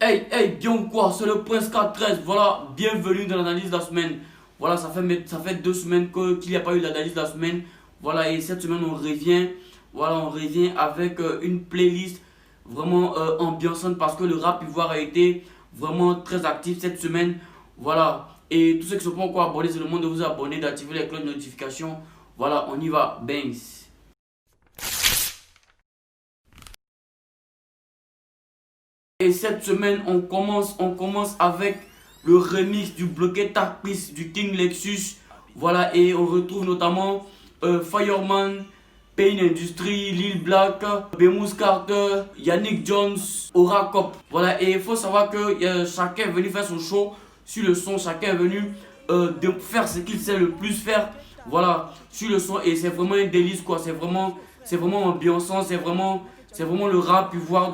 Hey, bien ou quoi? C'est le Prince 413. Voilà, bienvenue dans l'analyse de la semaine. Voilà, ça fait 2 semaines qu'il n'y a pas eu d'analyse de la semaine. Voilà, et cette semaine, on revient. Voilà, on revient avec une playlist vraiment ambiançante parce que le rap ivoire a été vraiment très actif cette semaine. Voilà, et tous ceux qui ne sont pas encore abonnés, c'est le moment de vous abonner, d'activer les cloches de notification. Voilà, on y va. Banks. Et cette semaine, on commence avec le remix du Bloqué Tarpis du King Lexus. Voilà, et on retrouve notamment Fireman, Pain Industry, Lil Black, Bemous Carter, Yannick Jones, Aura Cop. Voilà, et il faut savoir que chacun est venu faire son show sur le son, chacun est venu de faire ce qu'il sait le plus faire. Voilà, sur le son, et c'est vraiment un délice quoi, c'est vraiment ambiançant, c'est vraiment le rap ivoire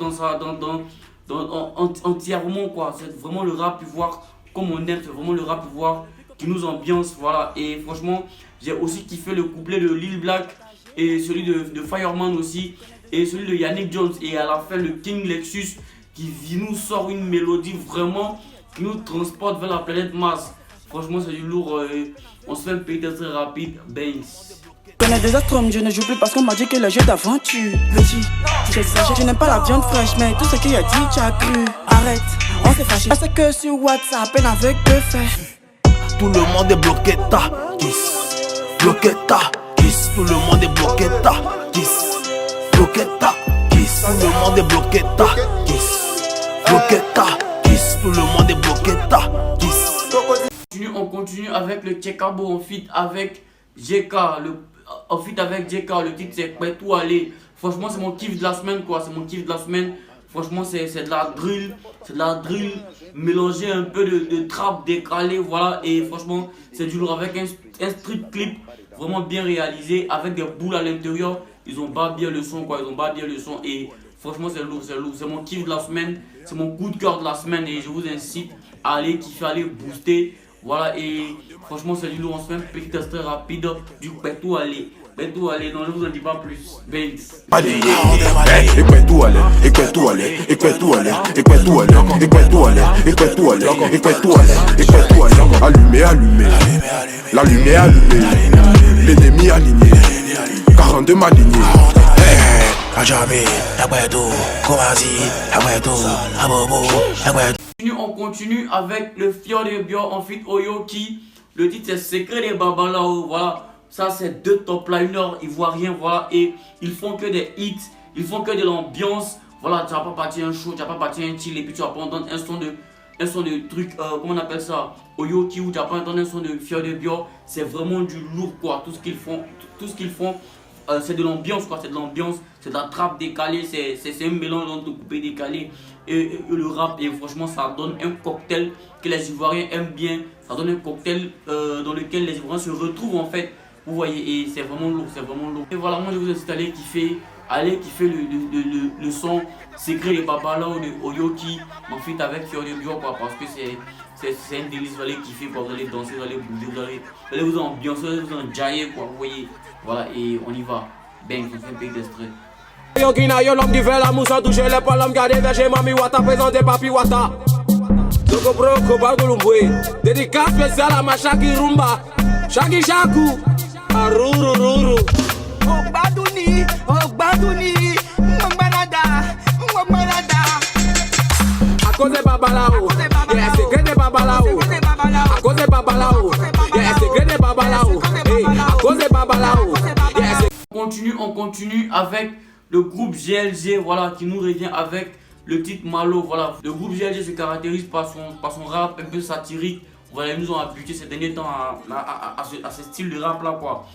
entièrement quoi, c'est vraiment le rap ivoire comme on aime, c'est vraiment le rap ivoire qui nous ambiance, voilà. Et franchement, j'ai aussi kiffé le couplet de Lil Black et celui de Fireman aussi, et celui de Yannick Jones, et à la fin le King Lexus qui nous sort une mélodie vraiment qui nous transporte vers la planète Mars. Franchement, c'est du lourd. On se fait un petit très rapide. Banks. Je connais des autres hommes, je ne joue plus parce qu'on m'a dit que le jeu d'aventure. Je n'aime pas la viande fraîche, mais tout ce qu'il a dit, tu as cru. Arrête, on s'est fâché. Parce que sur WhatsApp, peine avec deux faits. Tout le monde est bloqué, ta kiss. Bloqué, ta kiss. Tout le monde est bloqué, ta kiss. Bloqué, ta kiss. Tout le monde est bloqué, ta kiss. Bloqué, ta kiss. Tout le monde est bloqué, ta kiss. On continue avec le Tchekabo en feat avec JK. Le titre c'est Prêt tout aller. Franchement, c'est mon kiff de la semaine quoi. C'est mon kiff de la semaine. Franchement, c'est de la drill. C'est de la drill mélangée un peu de trap décalé. Voilà. Et franchement, c'est du lourd avec un street clip vraiment bien réalisé. Avec des boules à l'intérieur. Ils ont pas bien le son quoi. Ils ont pas bien le son. Et franchement, c'est lourd. C'est mon kiff de la semaine. C'est mon coup de cœur de la semaine. Et je vous incite à aller kiffer, à aller booster. Voilà, et franchement, c'est du lourd. On se fait un petit test très rapide du Pétou aller. Pétou aller, non, je vous en dis pas plus. Banks. Allez, et Pétou aller, et Pétou aller, et Pétou aller, et Pétou aller, et Pétou aller, et Pétou aller, et Pétou aller, et Pétou aller. Allumé, la lumière allumée, l'ennemi aligné, 42 m'aligné. On continue avec le Fior de Bio en feat Oyoki. Le titre c'est Secret des Babalao. Voilà, ça c'est deux top liners ivoiriens. Voilà, et ils font que des hits, ils font que de l'ambiance. Voilà, tu vas pas partir un show, tu vas pas partir un chill et puis tu vas pas entendre un son de truc, comment on appelle ça, Oyoki, ou tu vas pas entendre un son de Fior de Bio. C'est vraiment du lourd quoi, tout ce qu'ils font. C'est de l'ambiance quoi, c'est de l'ambiance, c'est de la trappe décalée, c'est un mélange entre coupé décalé et le rap, et franchement ça donne un cocktail que les Ivoiriens aiment bien, ça donne un cocktail dans lequel les Ivoiriens se retrouvent en fait, vous voyez, et c'est vraiment lourd, Et voilà, moi je vous incite à aller kiffer le son Secret des Babalao de Oyoki en feat avec Fior de Bio quoi, parce que c'est un délice, vous allez kiffer quoi, vous allez danser, vous allez bouger, vous allez vous ambiancer, vous allez vous enjailler quoi, vous voyez. Voilà, et on y va. Bang, on fait un peu d'extrait. Yo Guina, yo l'homme qui fait la mousse, toucher les palmes, garder verger mami wata, présenter papi wata. Doko broko, bagulumbwe. Dédicace spéciale à ma Shaki Rumba. Shaki Shaku. Arurururu. Ogbadouni, Ngbanada. À cause des babalao. Yeah, secret des babalao. À cause des babalao. Yeah, secret des babalao. Hey, à cause des babalao. Yeah, On continue avec le groupe GLG, voilà, qui nous revient avec le titre Malo. Voilà, le groupe GLG se caractérise par son rap un peu satirique. Voilà, ils nous ont habitués ces derniers temps à ce style de rap là quoi,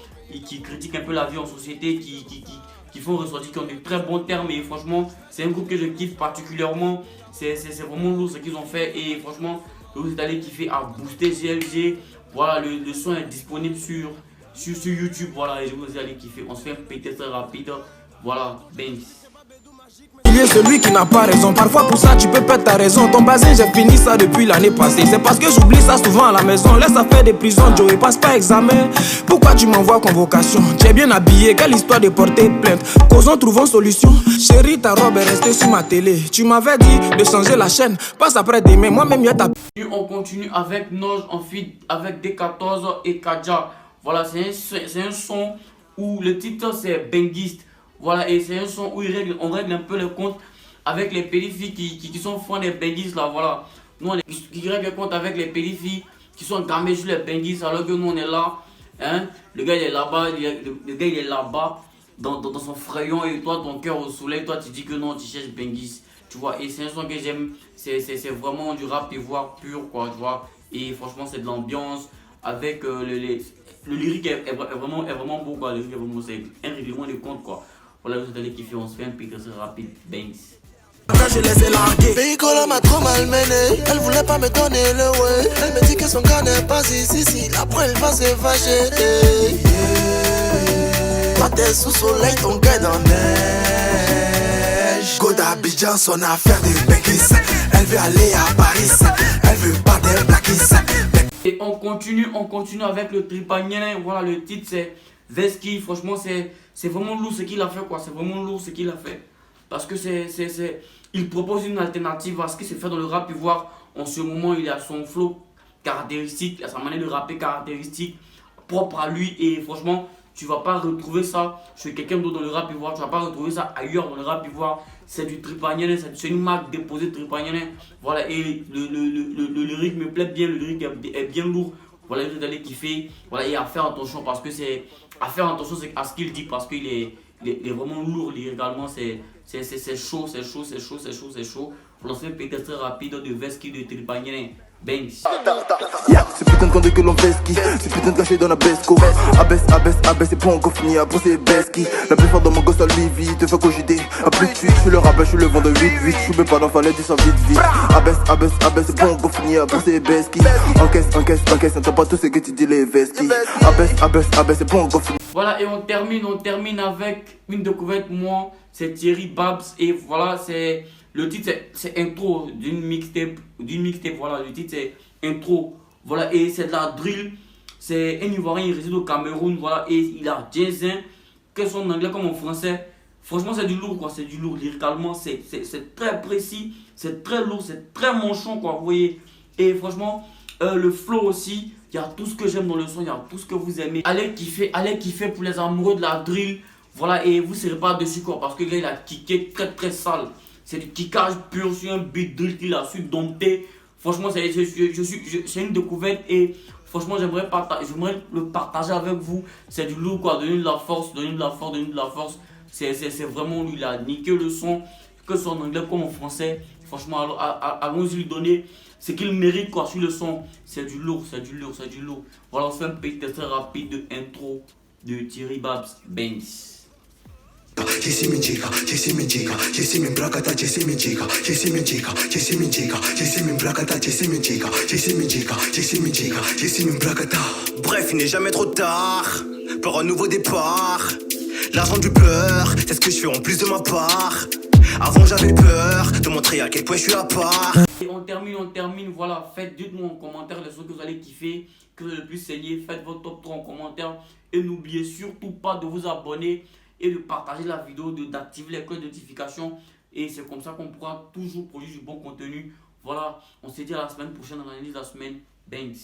qui critique un peu la vie en société, qui font ressortir, qui ont de très bons termes, et franchement c'est un groupe que je kiffe particulièrement. C'est vraiment lourd ce qu'ils ont fait, et franchement vous allez kiffer à booster GLG. Voilà, le son est disponible sur YouTube, voilà, et je vous allez kiffer. On se fait un petit test rapide. Voilà, Banks. Il est celui qui n'a pas raison. Parfois pour ça tu peux perdre ta raison. Ton bazin j'ai fini ça depuis l'année passée. C'est parce que j'oublie ça souvent à la maison. Laisse ça faire des prisons, Joey passe pas examen. Pourquoi tu m'envoies convocation? Tu es bien habillé, quelle histoire de porter plainte? Causons, trouvons solution. Chérie, ta robe est restée sur ma télé. Tu m'avais dit de changer la chaîne. Passe après demain, moi-même y'a ta... On continue avec Noj en feat avec D14 et Kadja. Voilà, c'est un son où le titre c'est Bengiste. Voilà, et c'est un son où on règle un peu le compte avec les pédophiles qui sont fans des Benguistes là. Voilà, nous on est, qui règle le compte avec les pédophiles qui sont gamés sur les Benguistes alors que nous on est là. Hein? Le gars il est là-bas, le gars il est là-bas dans son frayon et toi ton cœur au soleil, toi tu dis que non, tu cherches Benguiste. Tu vois, et c'est un son que j'aime, c'est vraiment du rap ivoire pur quoi, tu vois. Et franchement c'est de l'ambiance avec le lyrique est vraiment beau quoi, le lyrique est vraiment, c'est un règlement de compte quoi. Voilà, vous allez kiffer, on se fait un pic assez rapide, bangs. Je les ai largués. Pécola m'a trop malmené. Elle voulait pas me donner le way. Elle me dit que son gars n'est pas ici. Après elle va se fâcher. Toi t'es sous soleil, ton gars dans neige. Go d'Abidjan, son affaire de Béquisse. Elle veut aller à Paris. Elle veut pas des plaquistes. Et on continue avec le Tripanien. Voilà, le titre c'est Veski. Franchement c'est vraiment lourd ce qu'il a fait quoi. C'est vraiment lourd ce qu'il a fait. Parce que il propose une alternative à ce qui se fait dans le rap ivoire. En ce moment, il a son flow caractéristique, il a sa manière de rapper caractéristique, propre à lui. Et franchement, tu vas pas retrouver ça chez quelqu'un d'autre dans le rap ivoire. Tu vas pas retrouver ça ailleurs dans le rap ivoire. C'est du Tripanien, c'est une marque déposée Tripanien. Voilà, et le lyrique me plaît bien, le lyrique est bien lourd. Voilà, vous allez kiffer. Voilà, et à faire attention parce que c'est à faire attention à ce qu'il dit parce qu'il est vraiment lourd lyricalement. C'est chaud. On lance un pétage très rapide de Veski de Tripanien. Bangs. Yeah, c'est putain de conneries que l'on Veski. C'est putain de caché dans la Besco. Abaisse, c'est pas encore fini. Après c'est Beski. La plus forte dans mon gosse à lui te fait cogiter. A plus de suite, je suis le rappeur, je suis le vent de 8-8. Je suis même pas dans fallait du sang vite. Abaisse, c'est pas encore fini. Après c'est Beski. Encaisse, n'entends pas tout ce que tu dis les Veski. Abaisse, c'est pas encore fini. Voilà, et on termine avec une découverte, moi, c'est Thierry Babs. Et voilà, c'est le titre, c'est intro d'une mixtape, voilà, le titre c'est intro, voilà, et c'est de la drill, c'est un Ivoirien, il réside au Cameroun, voilà, et il a Jason, que son anglais comme en français, franchement c'est du lourd quoi, c'est du lourd, lyricalement, c'est très précis, c'est très lourd, c'est très manchon quoi, vous voyez, et franchement, le flow aussi, il y a tout ce que j'aime dans le son, il y a tout ce que vous aimez, allez kiffer pour les amoureux de la drill, voilà, et vous ne serez pas dessus quoi, parce que là il a kické très sale. C'est du kickage pur sur un beat drill qu'il a su dompter. Franchement, c'est une découverte et franchement, j'aimerais le partager avec vous. C'est du lourd quoi, donnez de la force. C'est vraiment lui, il a niqué le son, que ce soit en anglais comme en français. Franchement, allons-y lui donner ce qu'il mérite quoi sur le son. C'est du lourd. Voilà, on fait un petit test très rapide de intro de Thierry Babs, Banks. Jesse Minjika, Jesse min brakata, Jesse Minjika, Jesse min brakata. Bref, il n'est jamais trop tard pour un nouveau départ. L'argent du beurre, c'est ce que je fais en plus de ma part. Avant j'avais peur de montrer à quel point je suis à part. Et on termine, voilà, dites-moi en commentaire les sons que vous allez kiffer, que vous allez le plus saigner, faites votre top 3 en commentaire. Et n'oubliez surtout pas de vous abonner et de partager la vidéo, d'activer les cloches de notification. Et c'est comme ça qu'on pourra toujours produire du bon contenu. Voilà, on se dit à la semaine prochaine, on analyse la semaine. Banks.